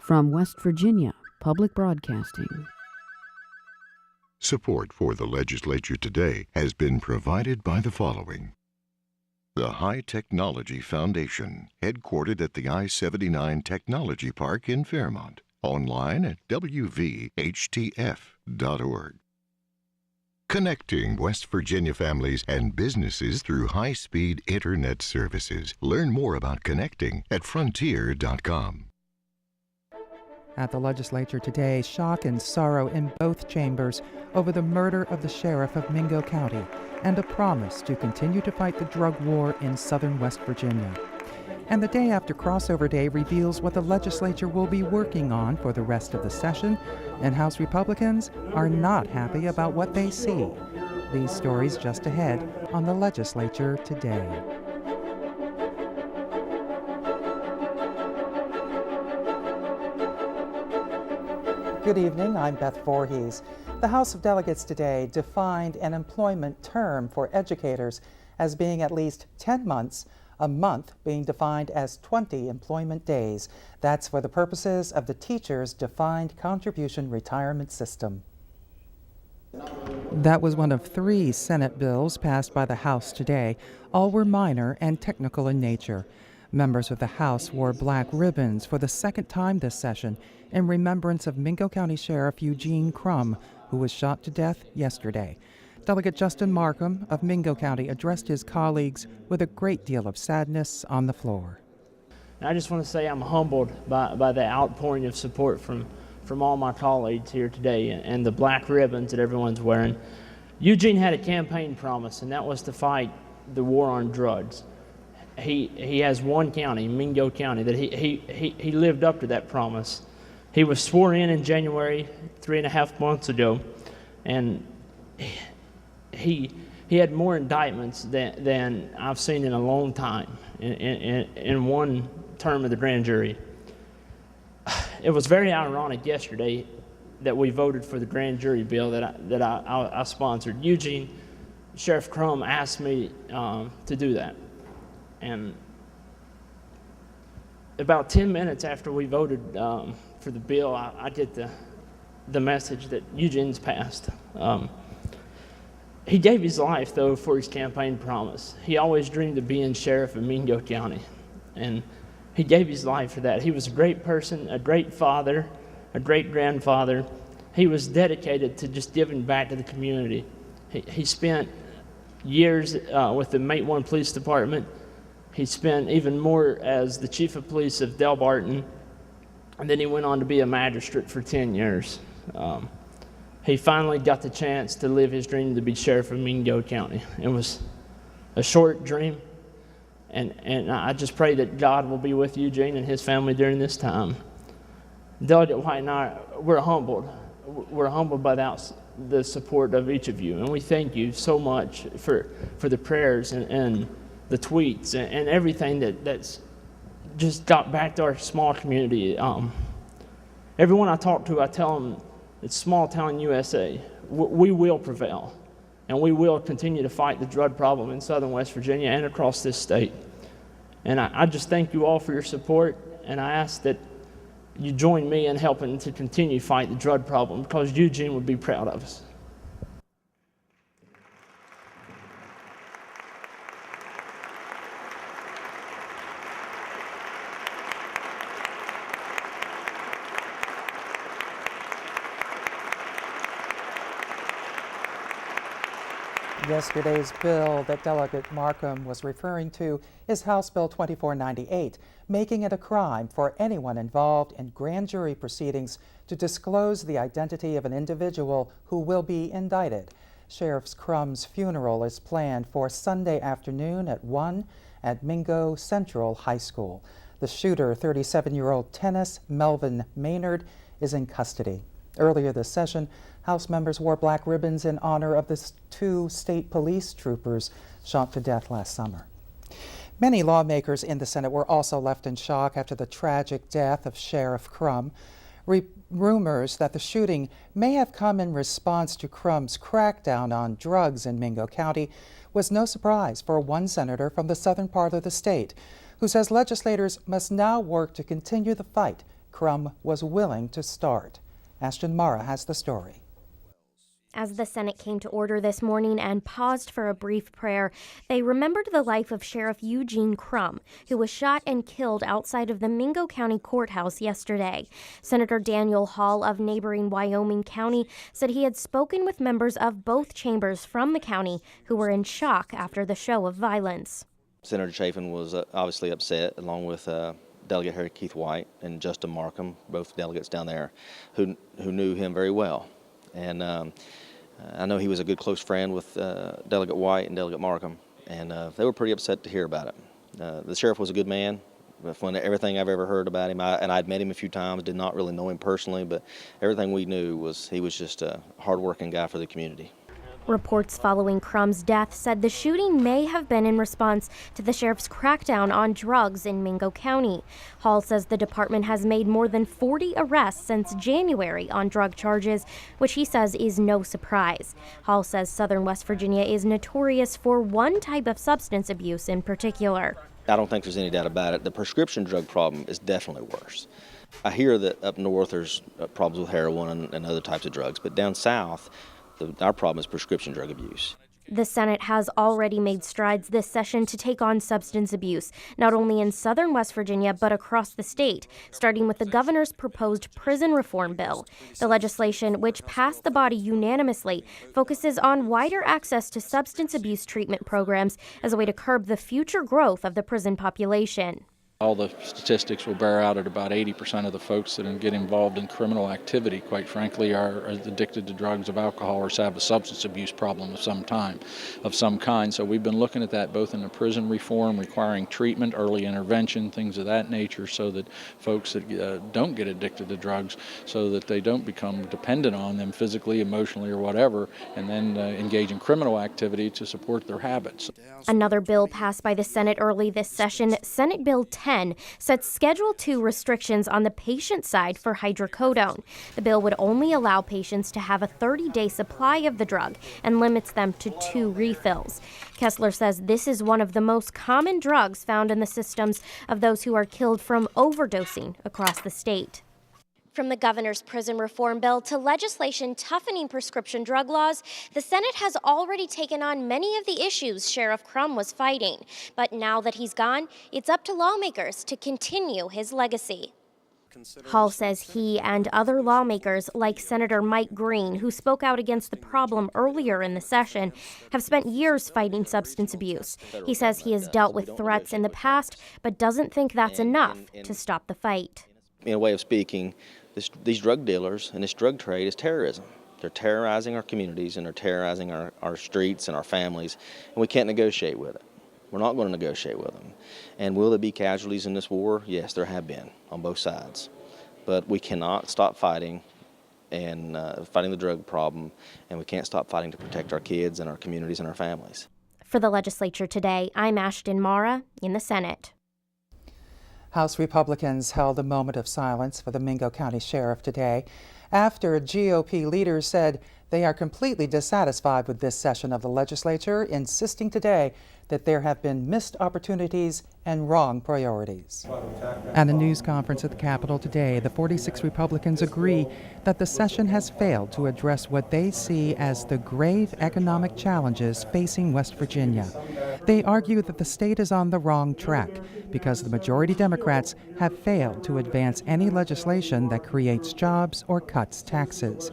From West Virginia Public Broadcasting. Support for the Legislature Today has been provided by the following. The High Technology Foundation, headquartered at the I-79 Technology Park in Fairmont. Online at wvhtf.org. Connecting West Virginia families and businesses through high-speed internet services. Learn more about connecting at frontier.com. At the Legislature today, shock and sorrow in both chambers over the murder of the sheriff of Mingo County and a promise to continue to fight the drug war in southern West Virginia. And the day after Crossover Day reveals what the legislature will be working on for the rest of the session, and House Republicans are not happy about what they see. These stories just ahead on the Legislature Today. Good evening, I'm Beth Voorhees. The House of Delegates today defined an employment term for educators as being at least 10 months, a month being defined as 20 employment days. That's for the purposes of the teachers' defined contribution retirement system. That was one of 3 Senate bills passed by the House today. All were minor and technical in nature. Members of the House wore black ribbons for the second time this session in remembrance of Mingo County Sheriff Eugene Crum, who was shot to death yesterday. Delegate Justin Markham of Mingo County addressed his colleagues with a great deal of sadness on the floor. I just want to say I'm humbled by the outpouring of support from all my colleagues here today and the black ribbons that everyone's wearing. Eugene had a campaign promise, and that was to fight the war on drugs. He has one county, Mingo County, that he lived up to that promise. He was sworn in January 3.5 months ago, and he had more indictments than I've seen in a long time in one term of the grand jury. It was very ironic yesterday that we voted for the grand jury bill that I sponsored. Eugene, Sheriff Crum asked me to do that. And about 10 minutes after we voted for the bill, I get the message that Eugene's passed. He gave his life, though, for his campaign promise. He always dreamed of being sheriff of Mingo County, and he gave his life for that. He was a great person, a great father, a great grandfather. He was dedicated to just giving back to the community. He spent years with the Mate 1 Police Department. He spent even more as the chief of police of Del Barton, and then he went on to be a magistrate for 10 years. He finally got the chance to live his dream to be sheriff of Mingo County. It was a short dream, and I just pray that God will be with Eugene and his family during this time. Delegate White and I, we're humbled. We're humbled by the support of each of you, and we thank you so much for the prayers and the tweets and everything that's just got back to our small community. Everyone I talk to, I tell them it's small town USA. We will prevail, and we will continue to fight the drug problem in southern West Virginia and across this state. And I just thank you all for your support, and I ask that you join me in helping to continue to fight the drug problem, because Eugene would be proud of us. Yesterday's bill that Delegate Markham was referring to is House Bill 2498, making it a crime for anyone involved in grand jury proceedings to disclose the identity of an individual who will be indicted. Sheriff Crum's funeral is planned for Sunday afternoon at 1 at Mingo Central High School. The shooter, 37-year-old Tennis Melvin Maynard, is in custody. Earlier this session, House members wore black ribbons in honor of the 2 state police troopers shot to death last summer. Many lawmakers in the Senate were also left in shock after the tragic death of Sheriff Crum. Rumors that the shooting may have come in response to Crum's crackdown on drugs in Mingo County was no surprise for one senator from the southern part of the state, who says legislators must now work to continue the fight Crum was willing to start. Ashton Mara has the story. As the Senate came to order this morning and paused for a brief prayer, they remembered the life of Sheriff Eugene Crum, who was shot and killed outside of the Mingo County Courthouse yesterday. Senator Daniel Hall of neighboring Wyoming County said he had spoken with members of both chambers from the county who were in shock after the show of violence. Senator Chafin was obviously upset, along with Delegate Harry Keith White and Justin Markham, both delegates down there, who knew him very well. And I know he was a good close friend with Delegate White and Delegate Markham, and they were pretty upset to hear about it. The sheriff was a good man. From everything I've ever heard about him, and I'd met him a few times, did not really know him personally, but everything we knew was he was just a hard-working guy for the community. Reports following Crum's death said the shooting may have been in response to the sheriff's crackdown on drugs in Mingo County. Hall says the department has made more than 40 arrests since January on drug charges, which he says is no surprise. Hall says southern West Virginia is notorious for one type of substance abuse in particular. I don't think there's any doubt about it. The prescription drug problem is definitely worse. I hear that up north there's problems with heroin and other types of drugs, but down south, our problem is prescription drug abuse. The Senate has already made strides this session to take on substance abuse, not only in southern West Virginia, but across the state, starting with the governor's proposed prison reform bill. The legislation, which passed the body unanimously, focuses on wider access to substance abuse treatment programs as a way to curb the future growth of the prison population. All the statistics will bear out at about 80% of the folks that get involved in criminal activity, quite frankly, are addicted to drugs or alcohol or have a substance abuse problem of some kind. So we've been looking at that both in the prison reform, requiring treatment, early intervention, things of that nature, so that folks that don't get addicted to drugs, so that they don't become dependent on them physically, emotionally, or whatever, and then engage in criminal activity to support their habits. Another bill passed by the Senate early this session, Senate Bill 10, sets Schedule 2 restrictions on the patient side for hydrocodone. The bill would only allow patients to have a 30-day supply of the drug and limits them to 2 refills. Kessler says this is one of the most common drugs found in the systems of those who are killed from overdosing across the state. From the governor's prison reform bill to legislation toughening prescription drug laws, the Senate has already taken on many of the issues Sheriff Crum was fighting. But now that he's gone, it's up to lawmakers to continue his legacy. Hall says he and other lawmakers, like Senator Mike Green, who spoke out against the problem earlier in the session, have spent years fighting substance abuse. He says he has dealt with threats in the past, but doesn't think that's enough to stop the fight. In a way of speaking, these drug dealers and this drug trade is terrorism. They're terrorizing our communities and they're terrorizing our streets and our families, and we can't negotiate with it. We're not going to negotiate with them. And will there be casualties in this war? Yes, there have been on both sides. But we cannot stop fighting and fighting the drug problem, and we can't stop fighting to protect our kids and our communities and our families. For the Legislature Today, I'm Ashton Mara in the Senate. House Republicans held a moment of silence for the Mingo County Sheriff today after GOP leaders said they are completely dissatisfied with this session of the legislature, insisting today that there have been missed opportunities and wrong priorities. At a news conference at the Capitol today, the 46 Republicans agree that the session has failed to address what they see as the grave economic challenges facing West Virginia. They argue that the state is on the wrong track because the majority Democrats have failed to advance any legislation that creates jobs or cuts taxes.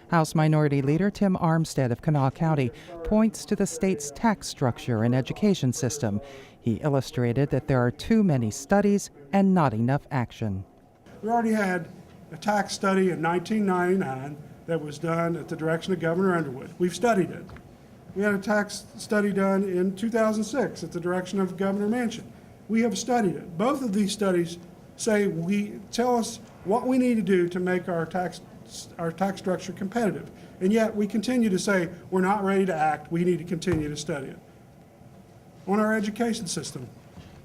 House Minority Leader Tim Armstead of Kanawha County points to the state's tax structure and education system. He illustrated that there are too many studies and not enough action. We already had a tax study in 1999 that was done at the direction of Governor Underwood. We've studied it. We had a tax study done in 2006 at the direction of Governor Manchin. We have studied it. Both of these studies tell us what we need to do to make our tax structure competitive. And yet we continue to say we're not ready to act, we need to continue to study it. On our education system,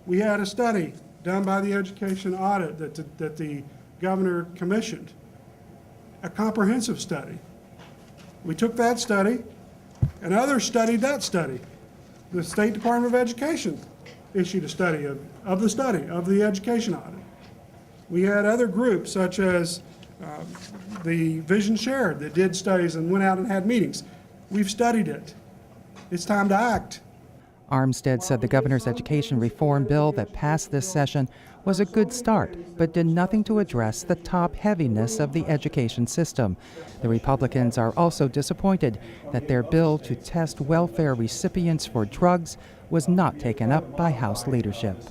we had a study done by the education audit that the governor commissioned, a comprehensive study. We took that study and others studied that study. The State Department of Education issued a study of the education audit. We had other groups such as the Vision Shared that did studies and went out and had meetings. We've studied it. It's time to act. Armstead said the governor's education reform bill that passed this session was a good start, but did nothing to address the top-heaviness of the education system. The Republicans are also disappointed that their bill to test welfare recipients for drugs was not taken up by House leadership.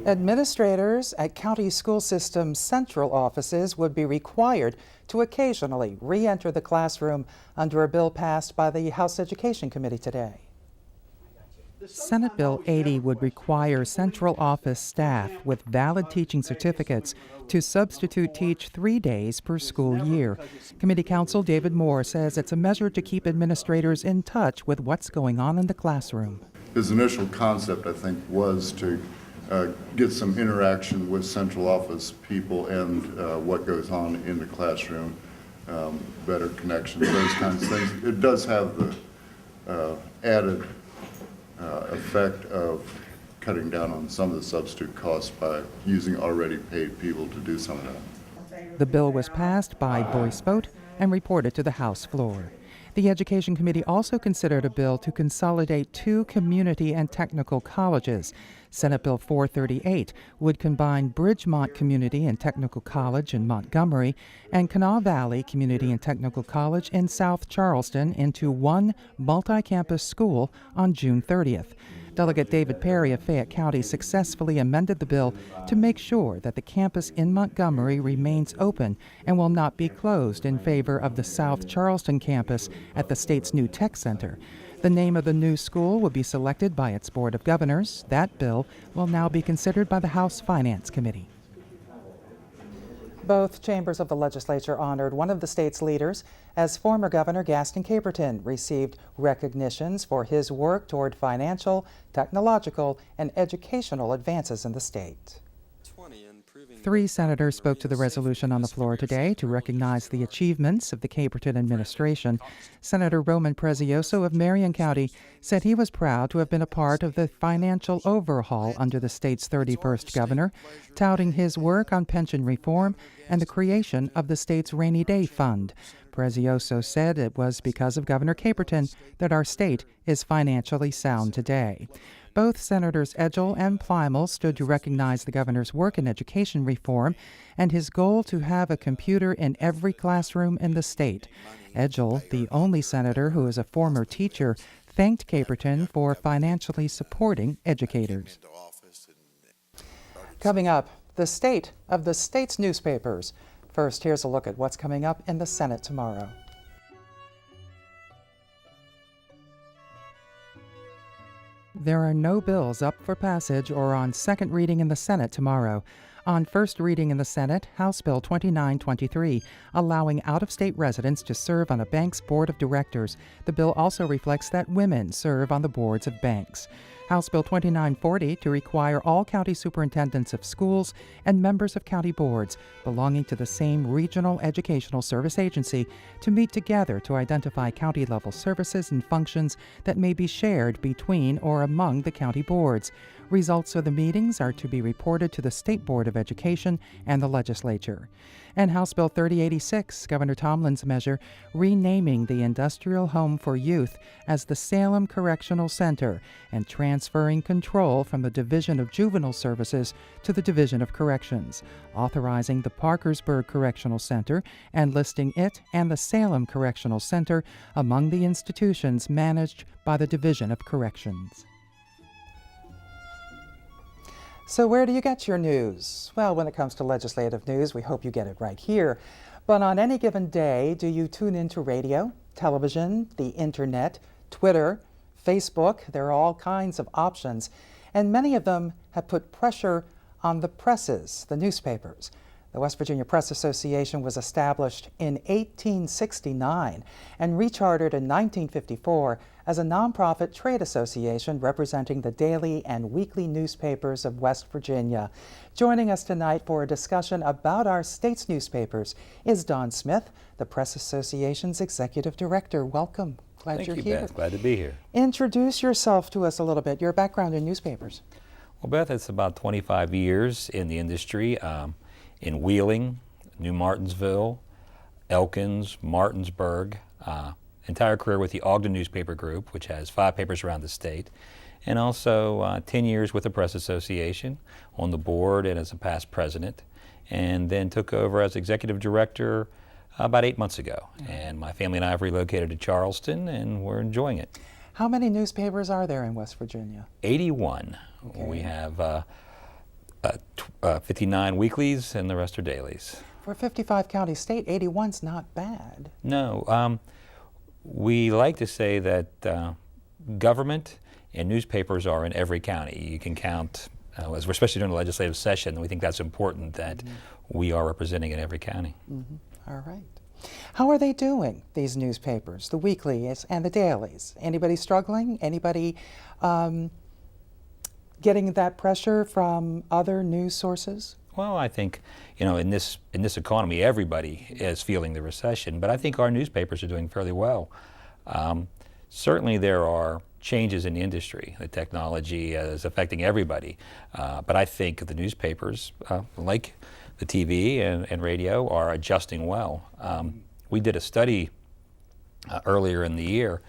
Administrators at county school system central offices would be required to occasionally re-enter the classroom under a bill passed by the House Education Committee today. Senate Bill 80 would require central office staff with valid teaching certificates to substitute teach 3 days per school year. Committee counsel David Moore says it's a measure to keep administrators in touch with what's going on in the classroom. His initial concept, I think, was to get some interaction with central office people and what goes on in the classroom, better connections, those kinds of things. It does have the added effect of cutting down on some of the substitute costs by using already paid people to do some of that. The bill was passed by voice vote and reported to the House floor. The Education Committee also considered a bill to consolidate 2 community and technical colleges. Senate Bill 438 would combine Bridgemont Community and Technical College in Montgomery and Kanawha Valley Community and Technical College in South Charleston into one multi-campus school on June 30th. Delegate David Perry of Fayette County successfully amended the bill to make sure that the campus in Montgomery remains open and will not be closed in favor of the South Charleston campus at the state's new tech center. The name of the new school will be selected by its Board of Governors. That bill will now be considered by the House Finance Committee. Both chambers of the legislature honored one of the state's leaders as former Governor Gaston Caperton received recognitions for his work toward financial, technological, and educational advances in the state. 3 senators spoke to the resolution on the floor today to recognize the achievements of the Caperton administration. Senator Roman Prezioso of Marion County said he was proud to have been a part of the financial overhaul under the state's 31st governor, touting his work on pension reform and the creation of the state's rainy day fund. Prezioso said it was because of Governor Caperton that our state is financially sound today. Both Senators Edgell and Plymel stood to recognize the governor's work in education reform and his goal to have a computer in every classroom in the state. Edgell, the only senator who is a former teacher, thanked Caperton for financially supporting educators. Coming up, the state of the state's newspapers. First, here's a look at what's coming up in the Senate tomorrow. There are no bills up for passage or on second reading in the Senate tomorrow. On first reading in the Senate, House Bill 2923, allowing out-of-state residents to serve on a bank's board of directors. The bill also reflects that women serve on the boards of banks. House Bill 2940 to require all county superintendents of schools and members of county boards belonging to the same regional educational service agency to meet together to identify county-level services and functions that may be shared between or among the county boards. Results of the meetings are to be reported to the State Board of Education and the legislature. And House Bill 3086, Governor Tomlin's measure, renaming the Industrial Home for Youth as the Salem Correctional Center and transferring control from the Division of Juvenile Services to the Division of Corrections, authorizing the Parkersburg Correctional Center and listing it and the Salem Correctional Center among the institutions managed by the Division of Corrections. So where do you get your news? Well, when it comes to legislative news, we hope you get it right here. But on any given day, do you tune into radio, television, the internet, Twitter, Facebook? There are all kinds of options, and many of them have put pressure on the presses, the newspapers. The West Virginia Press Association was established in 1869 and rechartered in 1954 as a nonprofit trade association representing the daily and weekly newspapers of West Virginia. Joining us tonight for a discussion about our state's newspapers is Don Smith, the Press Association's Executive Director. Welcome. Glad you're here. Beth. Glad to be here. Introduce yourself to us a little bit, your background in newspapers. Well, Beth, it's about 25 years in the industry, in Wheeling, New Martinsville, Elkins, Martinsburg, entire career with the Ogden Newspaper Group, which has 5 papers around the state, and also 10 years with the Press Association on the board and as a past president, and then took over as executive director about 8 months ago. And my family and I have relocated to Charleston, and we're enjoying it. How many newspapers are there in West Virginia? 81. Okay. We have 59 weeklies, and the rest are dailies. For a 55-county state, 81's not bad. No. We like to say that government and newspapers are in every county. You can count, as we're especially during the legislative session, we think that's important that we are representing in every county. All right. How are they doing, these newspapers, the weeklies and the dailies? Anybody struggling? Anybody getting that pressure from other news sources? Well, I think, in this economy, everybody is feeling the recession, but I think our newspapers are doing fairly well. Certainly there are changes in the industry. The technology is affecting everybody, but I think the newspapers, like the TV and radio, are adjusting well. We did a study earlier in the year.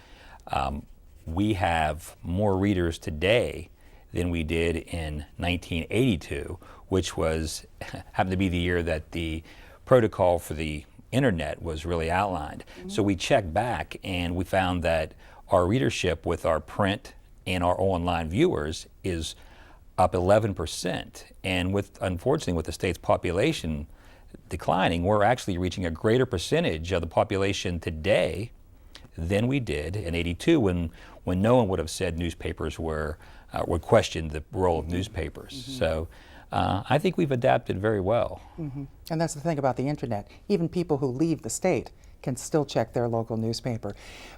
We have more readers today than we did in 1982, which happened to be the year that the protocol for the internet was really outlined. So we checked back and we found that our readership with our print and our online viewers is up 11%. And unfortunately, with the state's population declining, we're actually reaching a greater percentage of the population today than we did in '82, when no one would have said newspapers would question the role of newspapers. So I think we've adapted very well. And that's the thing about the internet. Even people who leave the state can still check their local newspaper.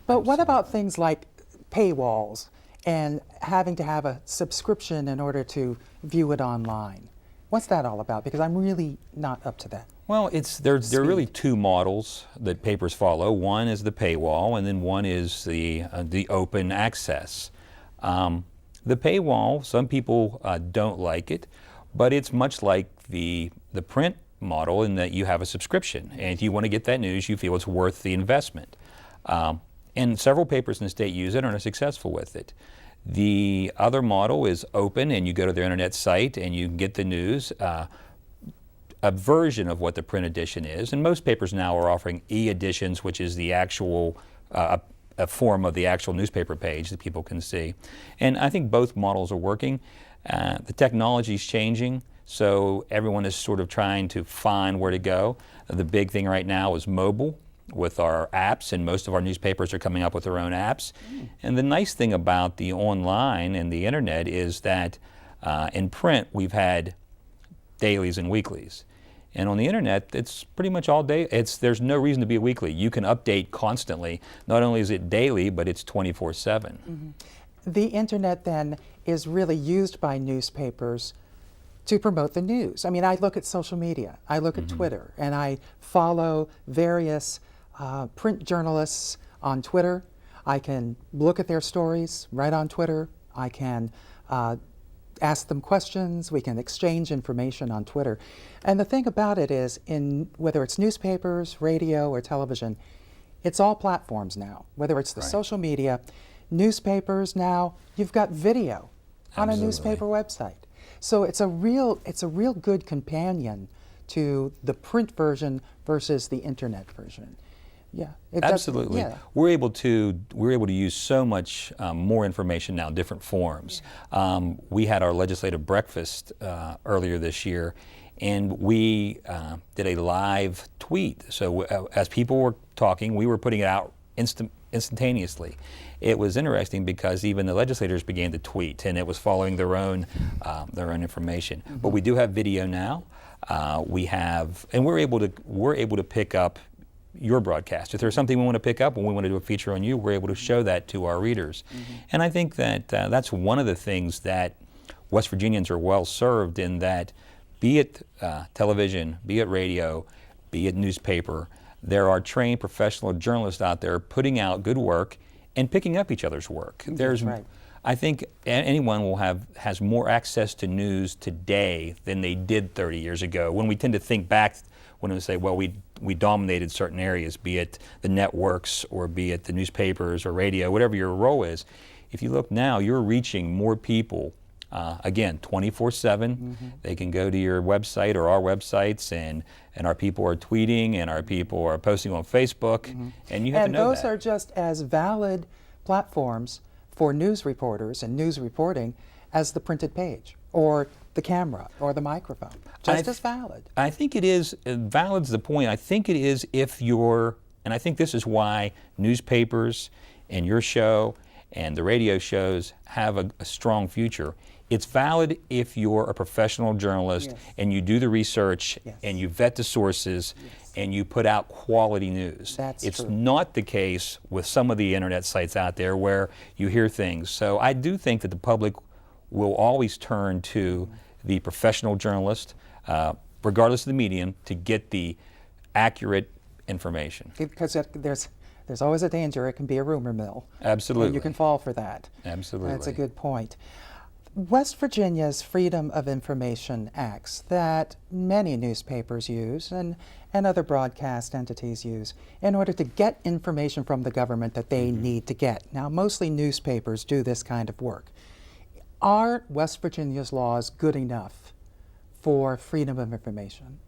But what about things like paywalls and having to have a subscription in order to view it online? What's that all about? Because I'm really not up to that. Well, there are really 2 models that papers follow. One is the paywall, and then one is the open access. The paywall, some people don't like it, but it's much like the print model in that you have a subscription, and if you want to get that news, you feel it's worth the investment. And several papers in the state use it and are successful with it. The other model is open, and you go to their internet site and you get the news, a version of what the print edition is, and most papers now are offering e-editions, which is the actual a form of the actual newspaper page that people can see. And I think both models are working. The technology is changing, so everyone is sort of trying to find where to go. The big thing right now is mobile with our apps, and most of our newspapers are coming up with their own apps. And the nice thing about the online and the internet is that in print we've had dailies and weeklies. And on the internet, it's pretty much all day. There's no reason to be a weekly. You can update constantly. Not only is it daily, but it's 24/7. The internet then is really used by newspapers to promote the news. I mean, I look at social media. I look at Twitter, and I follow various print journalists on Twitter. I can look at their stories right on Twitter. I can ask them questions. We can exchange information on Twitter. And the thing about it is, whether it's newspapers, radio, or television, it's all platforms now. Whether it's the social media, newspapers now, you've got video on a newspaper website. So it's a real good companion to the print version versus the internet version. Yeah, absolutely. Yeah. We're able to use so much more information now in different forms. We had our legislative breakfast earlier this year, and we did a live tweet. So as people were talking, we were putting it out instantaneously. It was interesting because even the legislators began to tweet, and it was following their own information. But we do have video now. We're able to pick up your broadcast. If there's something we want to pick up and we want to do a feature on you, we're able to show that to our readers. And I think that that's one of the things that West Virginians are well served in, that be it television, be it radio, be it newspaper, there are trained professional journalists out there putting out good work and picking up each other's work. There's I think anyone has more access to news today than they did 30 years ago. When we tend to think back, when we say, well, we dominated certain areas, be it the networks or be it the newspapers or radio, whatever your role is. If you look now, you're reaching more people. Again, 24/7. They can go to your website or our websites, and our people are tweeting, and our people are posting on Facebook, and you have to know that. And those are just as valid platforms for news reporters and news reporting as the printed page or the camera or the microphone. Just as valid. I think it is, valid's the point. I think it is if you're, and I think this is why newspapers and your show and the radio shows have a strong future. It's valid if you're a professional journalist and you do the research and you vet the sources and you put out quality news. It's not the case with some of the internet sites out there where you hear things. So I do think that the public will always turn to the professional journalist, regardless of the medium, to get the accurate information. Because there's always a danger it can be a rumor mill. Absolutely. And you can fall for that. Absolutely. That's a good point. West Virginia's Freedom of Information Acts that many newspapers use and other broadcast entities use in order to get information from the government that they need to get. Now, mostly newspapers do this kind of work. Are West Virginia's laws good enough for freedom of information?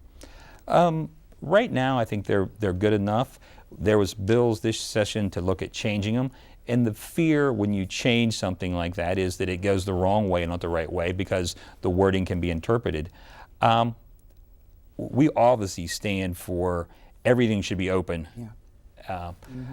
Right now, I think they're good enough. There was bills this session to look at changing them. And the fear when you change something like that is that it goes the wrong way and not the right way because the wording can be interpreted. We obviously stand for everything should be open.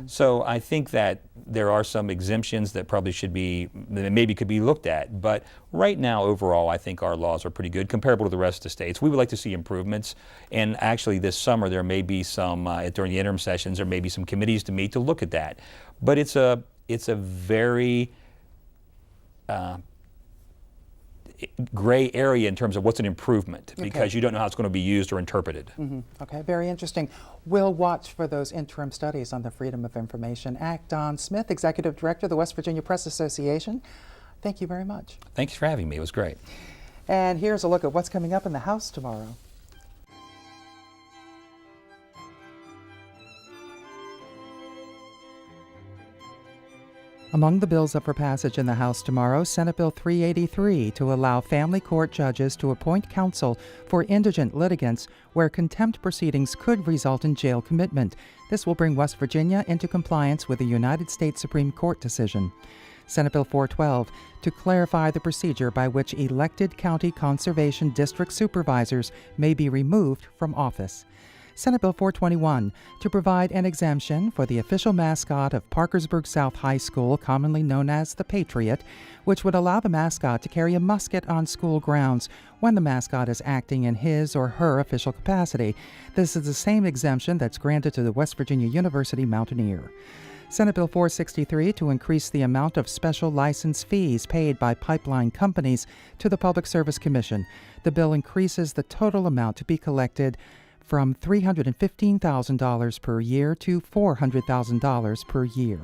So I think that there are some exemptions that probably should be, that maybe could be looked at. But right now, overall, I think our laws are pretty good, comparable to the rest of the states. We would like to see improvements. And actually this summer, there may be some, during the interim sessions, there may be some committees to meet to look at that. But it's a very gray area in terms of what's an improvement because you don't know how it's going to be used or interpreted. Okay, very interesting. We'll watch for those interim studies on the Freedom of Information Act. Don Smith, Executive Director of the West Virginia Press Association, thank you very much. Thanks for having me. It was great. And here's a look at what's coming up in the House tomorrow. Among the bills up for passage in the House tomorrow, Senate Bill 383 to allow family court judges to appoint counsel for indigent litigants where contempt proceedings could result in jail commitment. This will bring West Virginia into compliance with a United States Supreme Court decision. Senate Bill 412 to clarify the procedure by which elected county conservation district supervisors may be removed from office. Senate Bill 421 to provide an exemption for the official mascot of Parkersburg South High School, commonly known as the Patriot, which would allow the mascot to carry a musket on school grounds when the mascot is acting in his or her official capacity. This is the same exemption that's granted to the West Virginia University Mountaineer. Senate Bill 463 to increase the amount of special license fees paid by pipeline companies to the Public Service Commission. The bill increases the total amount to be collected from $315,000 per year to $400,000 per year.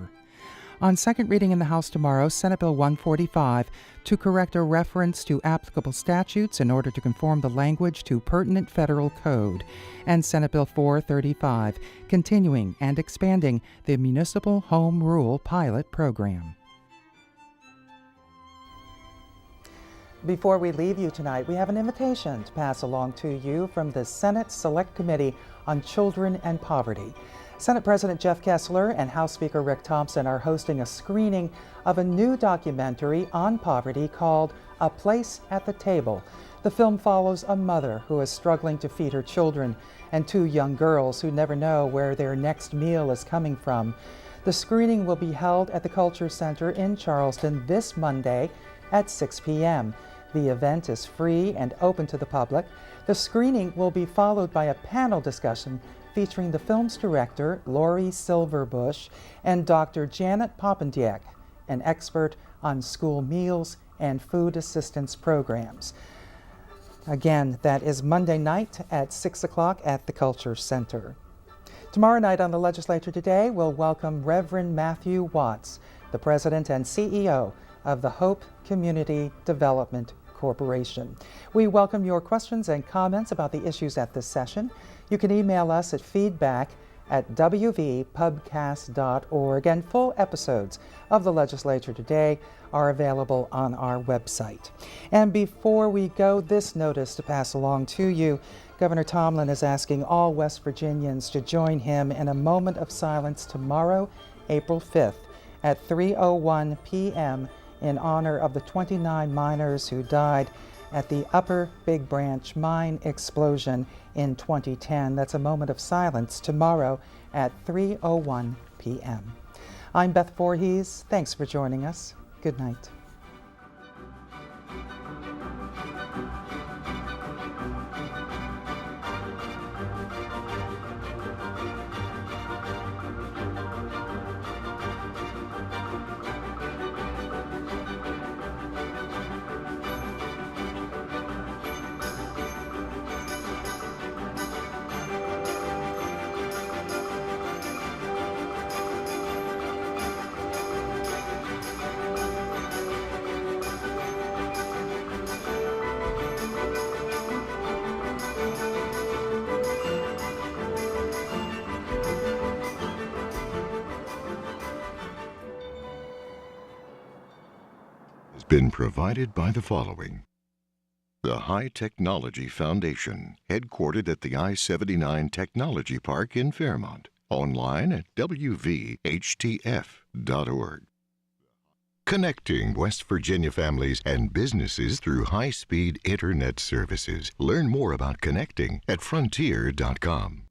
On second reading in the House tomorrow, Senate Bill 145 to correct a reference to applicable statutes in order to conform the language to pertinent federal code, and Senate Bill 435 continuing and expanding the Municipal Home Rule Pilot Program. Before we leave you tonight, we have an invitation to pass along to you from the Senate Select Committee on Children and Poverty. Senate President Jeff Kessler and House Speaker Rick Thompson are hosting a screening of a new documentary on poverty called A Place at the Table. The film follows a mother who is struggling to feed her children and two young girls who never know where their next meal is coming from. The screening will be held at the Culture Center in Charleston this Monday at 6 p.m. The event is free and open to the public. The screening will be followed by a panel discussion featuring the film's director, Lori Silverbush, and Dr. Janet Popendiek, an expert on school meals and food assistance programs. Again, that is Monday night at 6 o'clock at the Culture Center. Tomorrow night on the Legislature Today, we'll welcome Reverend Matthew Watts, the President and CEO of the Hope Community Development Corporation. We welcome your questions and comments about the issues at this session. You can email us at feedback@wvpubcast.org, and full episodes of the Legislature Today are available on our website. And before we go, this notice to pass along to you. Governor Tomlin is asking all West Virginians to join him in a moment of silence tomorrow, April 5th, at 3:01 p.m. in honor of the 29 miners who died at the Upper Big Branch mine explosion in 2010. That's a moment of silence tomorrow at 3:01 p.m. I'm Beth Voorhees. Thanks for joining us. Good night. Been provided by the following: the High Technology Foundation, headquartered at the I-79 Technology Park in Fairmont. Online at wvhtf.org. Connecting West Virginia families and businesses through high-speed internet services. Learn more about connecting at frontier.com.